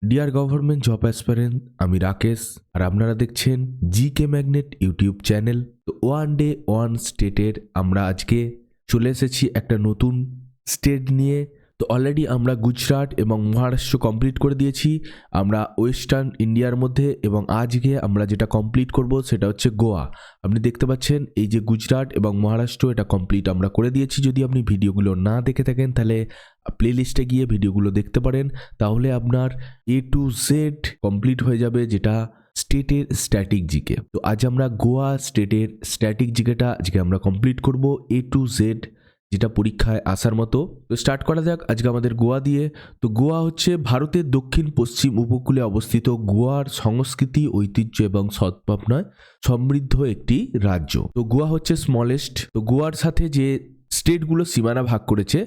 Deer government job aspirant, আমি রাকেশ আর আপনারা দেখছেন জিকে ম্যাগনেট ইউটিউব চ্যানেল। তো ওয়ান ডে ওয়ান স্টেটের আমরা আজকে চলে এসেছি একটা নতুন স্টেট নিয়ে। তো অলরেডি আমরা গুজরাট এবং মহারাষ্ট্র কমপ্লিট করে দিয়েছি আমরা ওয়েস্টার্ন ইন্ডিয়ার মধ্যে, এবং আজকে আমরা যেটা কমপ্লিট করব সেটা হচ্ছে গোয়া। আপনি দেখতে পাচ্ছেন এই যে গুজরাট এবং মহারাষ্ট্র এটা কমপ্লিট আমরা করে দিয়েছি। যদি আপনি ভিডিওগুলো না দেখে থাকেন তাহলে প্লেলিস্টে গিয়ে ভিডিওগুলো দেখতে পারেন, তাহলে আপনার A to Z কমপ্লিট হয়ে যাবে, যেটা স্টেটের স্ট্যাটিক জিকে। তো আজ আমরা গোয়া স্টেটের স্ট্যাটিক জিকেটা আজকে আমরা কমপ্লিট করব A to Z, যেটা পরীক্ষায় আসার মতো। তো স্টার্ট করা যাক আজকে আমাদের গোয়া দিয়ে। তো গোয়া হচ্ছে ভারতের দক্ষিণ পশ্চিম উপকূলে অবস্থিত। গোয়ার সংস্কৃতি, ঐতিহ্য এবং সদ্ভাবনায় সমৃদ্ধ একটি রাজ্য। তো গোয়া হচ্ছে স্মলেস্ট। তো গোয়ার সাথে যে স্টেটগুলো সীমানা ভাগ করেছে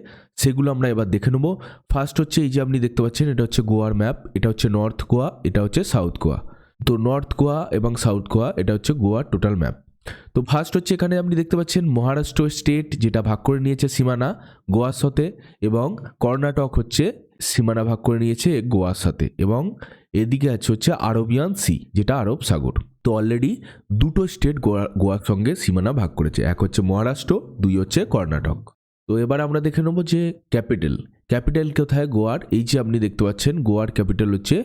সেগুলো আমরা এবার দেখে নেব। ফার্স্ট হচ্ছে এই যে আপনি দেখতে পাচ্ছেন, এটা হচ্ছে গোয়ার ম্যাপ। এটা হচ্ছে নর্থ গোয়া, এটা হচ্ছে সাউথ গোয়া। তো নর্থ গোয়া এবং সাউথ গোয়া এটা হচ্ছে গোয়ার টোটাল ম্যাপ। তো ফার্স্ট হচ্ছে এখানে আপনি দেখতে পাচ্ছেন মহারাষ্ট্র স্টেট, যেটা ভাগ করে নিয়েছে সীমানা গোয়ার সাথে, এবং কর্ণাটক হচ্ছে সীমানা ভাগ করে নিয়েছে গোয়ার সাথে, এবং এদিকে আছে হচ্ছে আরবিয়ান সি, যেটা আরব সাগর। তো অলরেডি দুটো স্টেট গোয়ার সঙ্গে সীমানা ভাগ করেছে, এক হচ্ছে মহারাষ্ট্র, দুই হচ্ছে কর্ণাটক। তো এবার আমরা দেখে নেবো যে ক্যাপিটাল কোথায় গোয়ার। এই যে আপনি দেখতে পাচ্ছেন গোয়ার ক্যাপিটাল হচ্ছে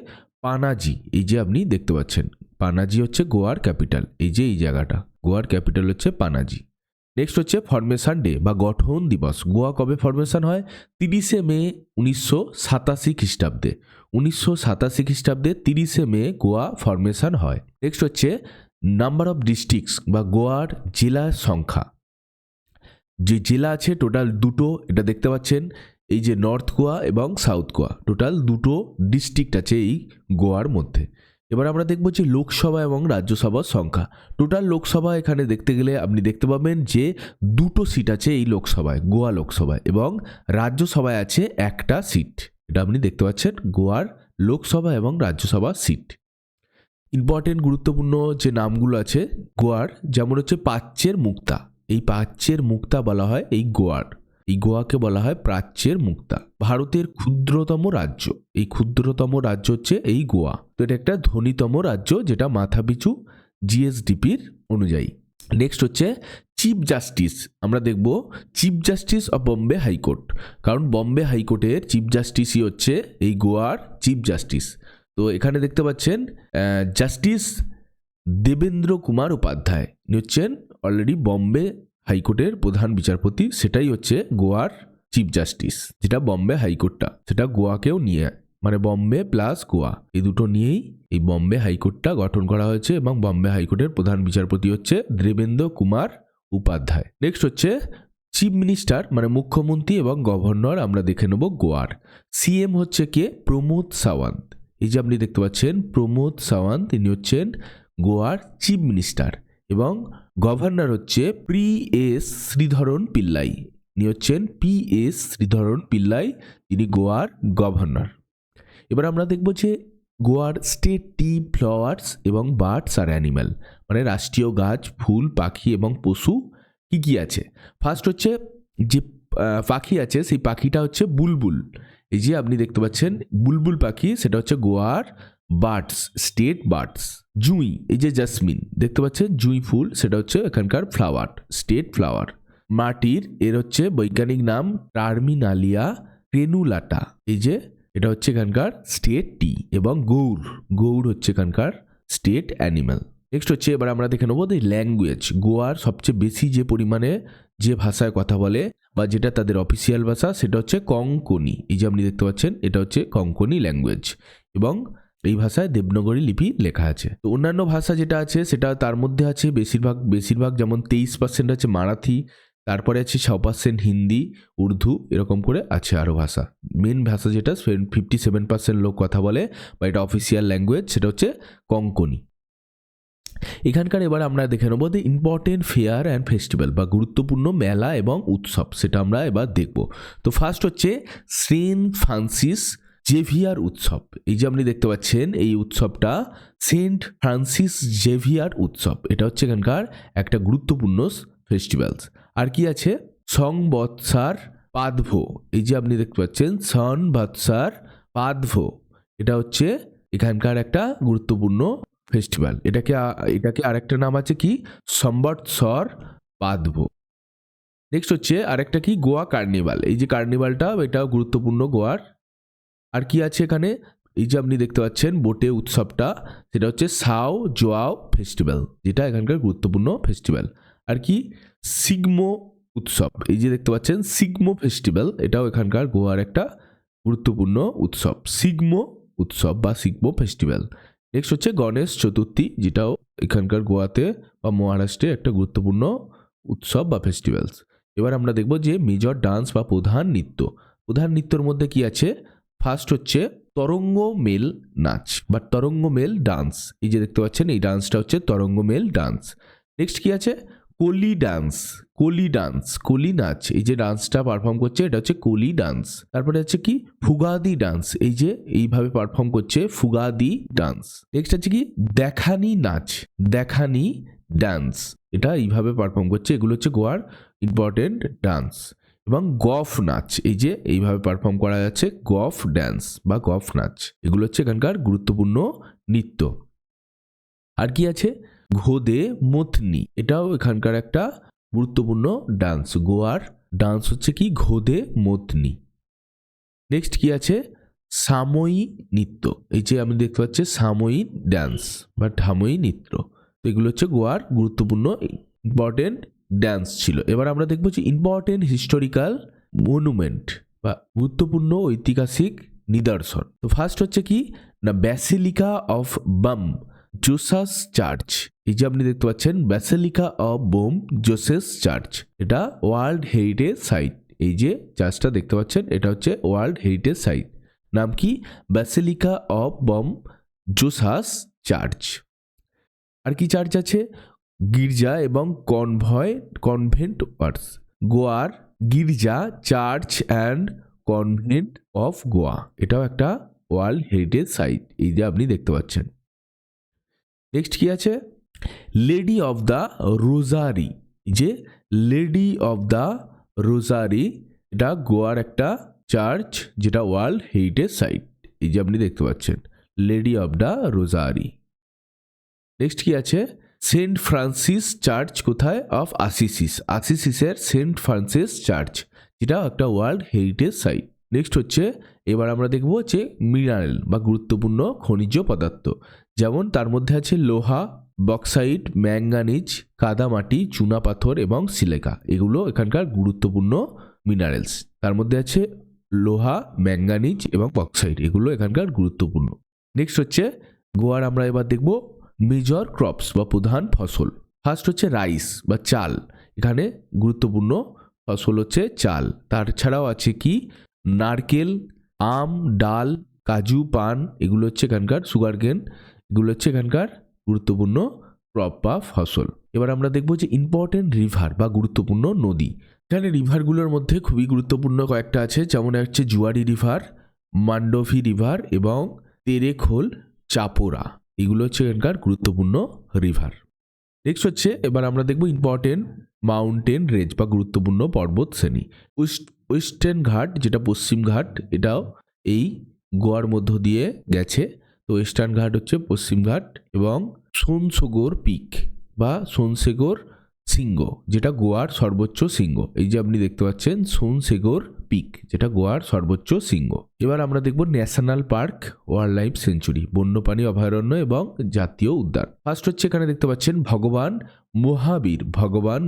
পানাজি। এই যে আপনি দেখতে পাচ্ছেন পানাজি হচ্ছে গোয়ার ক্যাপিটাল। এই যে এই জায়গাটা, গোয়ার ক্যাপিটাল হচ্ছে পানাজি। নেক্সট হচ্ছে ফরমেশন ডে বা গঠন দিবস। গোয়া কবে ফরমেশন হয়? 30শে মে 1987 খ্রিস্টাব্দে। 1987 খ্রিস্টাব্দে 30শে মে গোয়া ফরমেশন হয়। নেক্সট হচ্ছে নাম্বার অফ ডিস্ট্রিক্টস বা গোয়ার জেলার সংখ্যা। যে জেলা আছে টোটাল দুটো, এটা দেখতে পাচ্ছেন এই যে নর্থ গোয়া এবং সাউথ গোয়া, টোটাল দুটো ডিস্ট্রিক্ট আছে এই গোয়ার মধ্যে। এবার আমরা দেখব যে লোকসভা এবং রাজ্যসভার সংখ্যা। টোটাল লোকসভা এখানে দেখতে গেলে আপনি দেখতে পাবেন যে দুটো সিট আছে এই লোকসভায়, গোয়া লোকসভায়, এবং রাজ্যসভায় আছে একটা সিট। এটা আপনি দেখতে পাচ্ছেন গোয়ার লোকসভা এবং রাজ্যসভা সিট। ইম্পর্টেন্ট গুরুত্বপূর্ণ যে নামগুলো আছে গোয়ার, যেমন হচ্ছে প্রাচ্যের মুক্তা। এই প্রাচ্যের মুক্তা বলা হয় এই গোয়ার, এই গোয়াকে বলা হয় প্রাচ্যের মুক্তা। ভারতের ক্ষুদ্রতম রাজ্য, এই ক্ষুদ্রতম রাজ্য হচ্ছে এই গোয়া। তো এটা একটা ধনীতম রাজ্য, যেটা মাথাপিছু জিএসডিপির অনুযায়ী। নেক্সট হচ্ছে চিফ জাস্টিস। আমরা দেখব chief justice of Bombay high court, কারণ বম্বে হাইকোর্টের চিফ জাস্টিসই হচ্ছে এই গোয়ার চিফ জাস্টিস। তো এখানে দেখতে পাচ্ছেন জাস্টিস দেবেন্দ্র কুমার উপাধ্যায় হচ্ছেন অলরেডি বম্বে হাইকোর্টের প্রধান বিচারপতি। সেটাই হচ্ছে গোয়ার চিফ জাস্টিস, যেটা বম্বে হাইকোর্টটা, সেটা গোয়াকেও নিয়ে, মানে বম্বে প্লাস গোয়া এই দুটো নিয়েই এই বম্বে হাইকোর্টটা গঠন করা হয়েছে, এবং বম্বে হাইকোর্টের প্রধান বিচারপতি হচ্ছে দেবেন্দ্র কুমার উপাধ্যায়। নেক্সট হচ্ছে চিফ মিনিস্টার মানে মুখ্যমন্ত্রী এবং গভর্নর। আমরা দেখে নেব গোয়ার সিএম হচ্ছে কে? প্রমোদ সাওয়ান্ত। এই যে আপনি দেখতে পাচ্ছেন প্রমোদ সাওয়ান্ত, তিনি হচ্ছেন গোয়ার চিফ মিনিস্টার, এবং গভর্নর হচ্ছে PS শ্রীধরন পিল্লাই। ইনি হচ্ছেন PS শ্রীধরন পিল্লাই, তিনি গোয়ার গভর্নর। এবার আমরা দেখব যে গোয়ার স্টেট টি ফ্লাওয়ার্স এবং বার্ডস আর অ্যানিম্যাল, মানে রাষ্ট্রীয় গাছ, ফুল, পাখি এবং পশু কি কি আছে। ফার্স্ট হচ্ছে যে পাখি আছে সেই পাখিটা হচ্ছে বুলবুল। এই যে আপনি দেখতে পাচ্ছেন বুলবুল পাখি, সেটা হচ্ছে গোয়ার বার্ডস, স্টেট বার্ডস। জুঁই, এই যে জাসমিন দেখতে পাচ্ছেন জুঁই ফুল, সেটা হচ্ছে এখানকার ফ্লাওয়ার, স্টেট ফ্লাওয়ার। মাটির এর হচ্ছে বৈজ্ঞানিক নাম টার্মিনালিয়া ক্রেনুলাটা। এই যে এটা হচ্ছে এখানকার স্টেট টি, এবং গৌড় হচ্ছে এখানকার স্টেট অ্যানিম্যাল। নেক্সট হচ্ছে এবার আমরা দেখে নেবো দি ল্যাঙ্গুয়েজ। গোয়ার সবচেয়ে বেশি যে পরিমাণে যে ভাষায় কথা বলে বা যেটা তাদের অফিসিয়াল ভাষা, সেটা হচ্ছে কঙ্কনি। এই যে আপনি দেখতে পাচ্ছেন এটা হচ্ছে কঙ্কনি ল্যাঙ্গুয়েজ, এবং এই ভাষায় দেবনাগরী লিপি লেখা আছে। তো অন্যান্য ভাষা যেটা আছে সেটা তার মধ্যে আছে বেশিরভাগ যেমন 23% আছে মারাঠি, তারপরে আছে 6% হিন্দি, উর্দু, এরকম করে আছে আরও ভাষা। মেন ভাষা যেটা 57% লোক কথা বলে বা এটা অফিসিয়াল ল্যাঙ্গুয়েজ, সেটা হচ্ছে কঙ্কনি। এখানকার এবার আমরা দেখে নেবো the important fair and festival বা গুরুত্বপূর্ণ মেলা এবং উৎসব, সেটা আমরা এবার দেখব। তো ফার্স্ট হচ্ছে সেন্ট ফ্রান্সিস জেভিয়ার উৎসব। এই যে আপনি দেখতে পাচ্ছেন এই উৎসবটা সেন্ট ফ্রান্সিস জেভিয়ার উৎসব, এটা হচ্ছে এখানকার একটা গুরুত্বপূর্ণ ফেস্টিভ্যালস। আর কি আছে? সংবৎসার পাদভো। এই যে আপনি দেখতে পাচ্ছেন সংবৎসার পাদভো, এটা হচ্ছে এখানকার একটা গুরুত্বপূর্ণ ফেস্টিভ্যাল। এটাকে আরেকটা নাম আছে কি, সম্বৎসর বাঁধবো। নেক্সট হচ্ছে আরেকটা কি, গোয়া কার্নিভাল। এই যে কার্নিভালটা, এটাও গুরুত্বপূর্ণ গোয়ার। আর কি আছে এখানে, এই যে আপনি দেখতে পাচ্ছেন বোটে উৎসবটা, সেটা হচ্ছে সাও জোয়াও ফেস্টিভ্যাল, যেটা এখানকার গুরুত্বপূর্ণ ফেস্টিভ্যাল। আর কি, সিগমো উৎসব, এই যে দেখতে পাচ্ছেন সিগমো ফেস্টিভ্যাল, এটাও এখানকার গোয়ার একটা গুরুত্বপূর্ণ উৎসব, সিগমো উৎসব বা সিগমো ফেস্টিভ্যাল। নেক্সট হচ্ছে গণেশ চতুর্থী, যেটাও এখানকার গোয়াতে বা মহারাষ্ট্রে একটা গুরুত্বপূর্ণ উৎসব বা ফেস্টিভ্যালস। এবার আমরা দেখব যে মেজর ডান্স বা প্রধান নৃত্য। প্রধান নৃত্যর মধ্যে কি আছে, ফার্স্ট হচ্ছে তরঙ্গ মেল নাচ বা তরঙ্গ মেল ডান্স, এই যে দেখতে পাচ্ছেন এই ডান্সটা হচ্ছে তরঙ্গ মেল ডান্স। নেক্সট কি আছে, কোলি ডান্স, কোলি ডান্স, কোলি নাচ, এই যে ডান্সটা পারফর্ম করছে এটা হচ্ছে কোলি ডান্স। তারপরে হচ্ছে কি, ফুগাদি ডান্স, এই যে এইভাবে পারফর্ম করছে ফুগাদি ডান্স। নেক্সট আছে কি, দেখানি নাচ, দেখানি ডান্স, এটা এইভাবে পারফর্ম করছে, এগুলো হচ্ছে গোয়ার ইম্পর্টেন্ট ডান্স। এবং গফ নাচ, এই যে এইভাবে পারফর্ম করা যাচ্ছে গফ ড্যান্স বা গফ নাচ, এগুলো হচ্ছে এখানকার গুরুত্বপূর্ণ নৃত্য। আর কি আছে, ঘোদে মথনি, এটাও এখানকার একটা গুরুত্বপূর্ণ ডান্স, গোয়ার ডান্স হচ্ছে কি ঘোদে মথনি। নেক্সট কি আছে, সাময়িক নৃত্য, এই যে আমি দেখতে পাচ্ছি সাময়িক ডান্স বা ঠাময়িক নৃত্য, তো এগুলো হচ্ছে গোয়ার গুরুত্বপূর্ণ ইম্পর্টেন্ট ডান্স ছিল। এবার আমরা দেখবো যে ইম্পর্টেন্ট হিস্টোরিক্যাল মনুমেন্ট বা গুরুত্বপূর্ণ ঐতিহাসিক নিদর্শন। তো ফার্স্ট হচ্ছে কি না, ব্যাসিলিকা অফ বম জোসাস চার্চ, এই যে আপনি দেখতে পাচ্ছেন ব্যাসিলিকা অফ বোম জোসেস চার্চ, এটা ওয়ার্ল্ড হেরিটেজ সাইট, এই যে চার্চটা দেখতে পাচ্ছেন এটা হচ্ছে ওয়ার্ল্ড হেরিটেজ সাইট, নাম কি, ব্যাসিলিকা অফ বম জোসাস চার্চ। আর কি চার্চ আছে, গির্জা এবং কনভেন্ট ওয়ার্স, গোয়ার গির্জা church and convent of Goa, এটাও একটা ওয়ার্ল্ড হেরিটেজ সাইট, এই যে আপনি দেখতে পাচ্ছেন। নেক্সট কি আছে, লেডি অফ দ্য রোজারি, যে লেডি অফ দ্য রোজারি, এটা গোয়ার একটা চার্চ যেটা ওয়ার্ল্ড হেরিটেজ সাইট, এই যে আপনি দেখতে পাচ্ছেন লেডি অফ দ্য রোজারি। নেক্সট কি আছে, সেন্ট ফ্রান্সিস চার্চ কোথায়, অফ আসিসিস, আসিসিসের সেন্ট ফ্রান্সিস চার্চ, যেটা একটা ওয়ার্ল্ড হেরিটেজ সাইট। নেক্সট হচ্ছে এবার আমরা দেখব হচ্ছে মিনারেল বা গুরুত্বপূর্ণ খনিজ পদার্থ, যেমন তার মধ্যে আছে লোহা, বক্সাইট, ম্যাঙ্গানিজ, কাদামাটি, চুনাপাথর এবং সিলিকা, এগুলো এখানকার গুরুত্বপূর্ণ মিনারেলস। তার মধ্যে আছে লোহা, ম্যাঙ্গানিজ এবং বক্সাইট, এগুলো এখানকার গুরুত্বপূর্ণ। নেক্সট হচ্ছে গোয়ার আমরা এবার দেখব মেজর ক্রপস বা প্রধান ফসল। ফার্স্ট হচ্ছে রাইস বা চাল, এখানে গুরুত্বপূর্ণ ফসল হচ্ছে চাল। তাছাড়াও আছে কি, নারকেল, আম, ডাল, কাজু, পান, এগুলো হচ্ছে এখানকার সুগার কেন, এগুলো হচ্ছে এখানকার গুরুত্বপূর্ণ ক্রপ বা ফসল। এবার আমরা দেখব যে ইম্পর্টেন্ট রিভার বা গুরুত্বপূর্ণ নদী। এখানে রিভারগুলোর মধ্যে খুবই গুরুত্বপূর্ণ কয়েকটা আছে, যেমন হচ্ছে জুয়ারি রিভার, মান্ডোভি রিভার এবং তেরেখোল চাপোরা, এগুলো হচ্ছে এখানকার গুরুত্বপূর্ণ রিভার। নেক্সট হচ্ছে এবার আমরা দেখব ইম্পর্টেন্ট মাউন্টেন রেঞ্জ বা গুরুত্বপূর্ণ পর্বত শ্রেণী। ওয়েস্টার্ন ঘাট, যেটা পশ্চিম ঘাট, এটাও এই গোয়ার মধ্য দিয়ে গেছে, তো ওয়েস্টার্ন ঘাট হচ্ছে পশ্চিম ঘাট, এবং সোনসগর পিক বা সোনসেগর শৃঙ্গ, যেটা গোয়ার সর্বোচ্চ শৃঙ্গ, এই যে আপনি দেখতে পাচ্ছেন সোনসেগর পিক, যেটা গোয়ার সর্বোচ্চ শৃঙ্গ। এবার আমরা দেখব national park, wild life century, বন্যপ্রাণী অভয়ারণ্য এবং জাতীয় উদ্যান। ফার্স্ট হচ্ছে এখানে দেখতে পাচ্ছেন ভগবান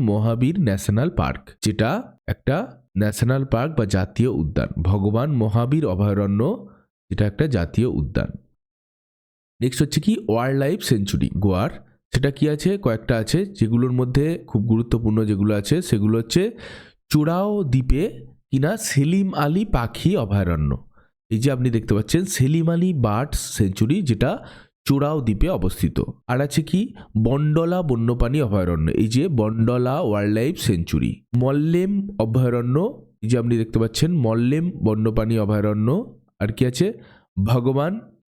মহাবীর ন্যাশনাল পার্ক, যেটা একটা ন্যাশনাল পার্ক বা জাতীয় উদ্যান, ভগবান মহাবীর অভয়ারণ্য, যেটা একটা জাতীয় উদ্যান। নেক্সট হচ্ছে কি, ওয়াইল্ড লাইফ সেঞ্চুরি গোয়ার, সেটা কি আছে, কয়েকটা আছে, যেগুলোর মধ্যে খুব গুরুত্বপূর্ণ যেগুলো আছে সেগুলো হচ্ছে চূড়াও দ্বীপে কিনা সেলিম আলী পাখি অভয়ারণ্য, এই যে আপনি দেখতে পাচ্ছেন সেলিম আলী বার্ডস সেঞ্চুরি, যেটা চূড়াও দ্বীপে অবস্থিত। আর আছে কি, বন্ডলা বন্যপ্রাণী অভয়ারণ্য, এই যে বন্ডলা ওয়াইল্ড লাইফ সেঞ্চুরি। মল্লেম অভয়ারণ্য, এই যে আপনি দেখতে পাচ্ছেন মল্লেম বন্যপ্রাণী অভয়ারণ্য। আর কি আছে,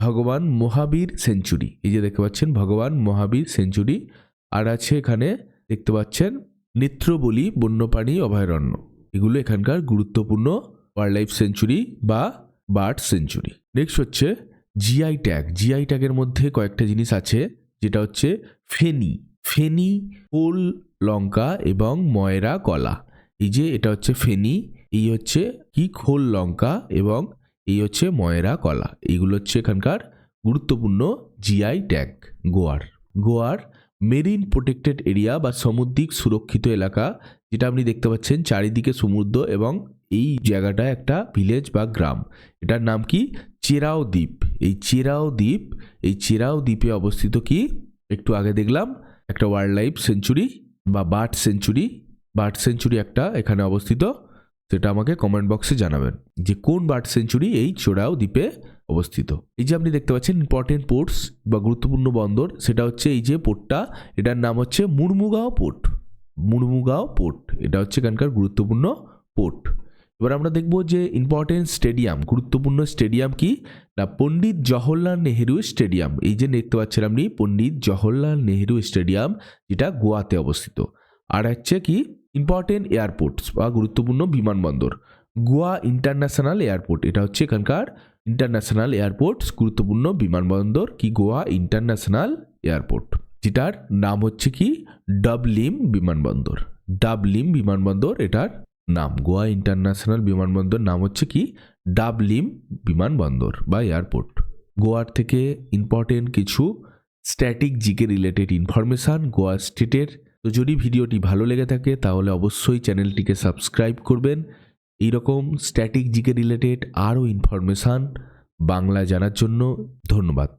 ভগবান মহাবীর সেঞ্চুরি, এই যে দেখতে পাচ্ছেন ভগবান মহাবীর সেঞ্চুরি। আর আছে এখানে দেখতে পাচ্ছেন নেত্রবলি বন্যপ্রাণী অভয়ারণ্য, এগুলো এখানকার গুরুত্বপূর্ণ ওয়াইল্ড লাইফ সেঞ্চুরি বা বার্ড সেঞ্চুরি। নেক্সট হচ্ছে জিআই ট্যাগের মধ্যে কয়েকটা জিনিস আছে, যেটা হচ্ছে ফেনি, খোল লঙ্কা এবং ময়রা কলা। এই যে এটা হচ্ছে ফেনি, এই হচ্ছে কি খোল লঙ্কা এবং এই হচ্ছে ময়রা কলা। এইগুলো হচ্ছে এখানকার গুরুত্বপূর্ণ জিআই ট্যাগ। গোয়ার মেরিন প্রোটেক্টেড এরিয়া বা সামুদ্রিক সুরক্ষিত এলাকা, যেটা আপনি দেখতে পাচ্ছেন চারিদিকে সমুদ্র এবং এই জায়গাটা একটা ভিলেজ বা গ্রাম। এটার নাম কি? চেরাও দ্বীপ। এই চেরাও দ্বীপে অবস্থিত কি একটু আগে দেখলাম একটা ওয়াইল্ড লাইফ সেঞ্চুরি বা বার্ড সেঞ্চুরি একটা এখানে অবস্থিত। সেটা আমাকে কমেন্ট বক্সে জানাবেন যে কোন বার্ড সেঞ্চুরি এই চেরাও দ্বীপে অবস্থিত। এই যে আপনি দেখতে পাচ্ছেন ইম্পর্টেন্ট পোর্টস বা গুরুত্বপূর্ণ বন্দর, সেটা হচ্ছে এই যে পোর্টটা, এটার নাম হচ্ছে মুরমুগাঁও পোর্ট। এটা হচ্ছে এখানকার গুরুত্বপূর্ণ পোর্ট। এবার আমরা দেখব যে ইম্পর্টেন্ট স্টেডিয়াম, গুরুত্বপূর্ণ স্টেডিয়াম কি না পণ্ডিত জওহরলাল নেহেরু স্টেডিয়াম। এই যে দেখতে পাচ্ছেন আপনি পণ্ডিত জওহরলাল নেহেরু স্টেডিয়াম, যেটা গোয়াতে অবস্থিত। আর হচ্ছে কি ইম্পর্টেন্ট এয়ারপোর্টস বা গুরুত্বপূর্ণ বিমানবন্দর, গোয়া ইন্টারন্যাশনাল এয়ারপোর্ট। এটা হচ্ছে এখানকার ইন্টারন্যাশনাল এয়ারপোর্টস, গুরুত্বপূর্ণ বিমানবন্দর কি গোয়া ইন্টারন্যাশনাল এয়ারপোর্ট, যেটার নাম হচ্ছে কি ডাবলিম বিমানবন্দর। এটার নাম গোয়া ইন্টারন্যাশনাল বিমানবন্দর নাম হচ্ছে কি ডাবলিম বিমানবন্দর বা এয়ারপোর্ট। গোয়ার থেকে ইম্পর্টেন্ট কিছু static GK related information Goa স্টেটের। তো যদি ভিডিওটি ভালো লেগে থাকে তাহলে অবশ্যই চ্যানেলটিকে সাবস্ক্রাইব করবেন। এইরকম স্ট্যাটিক জিকে রিলেটেড আরও ইনফরমেশান বাংলা জানার জন্য ধন্যবাদ।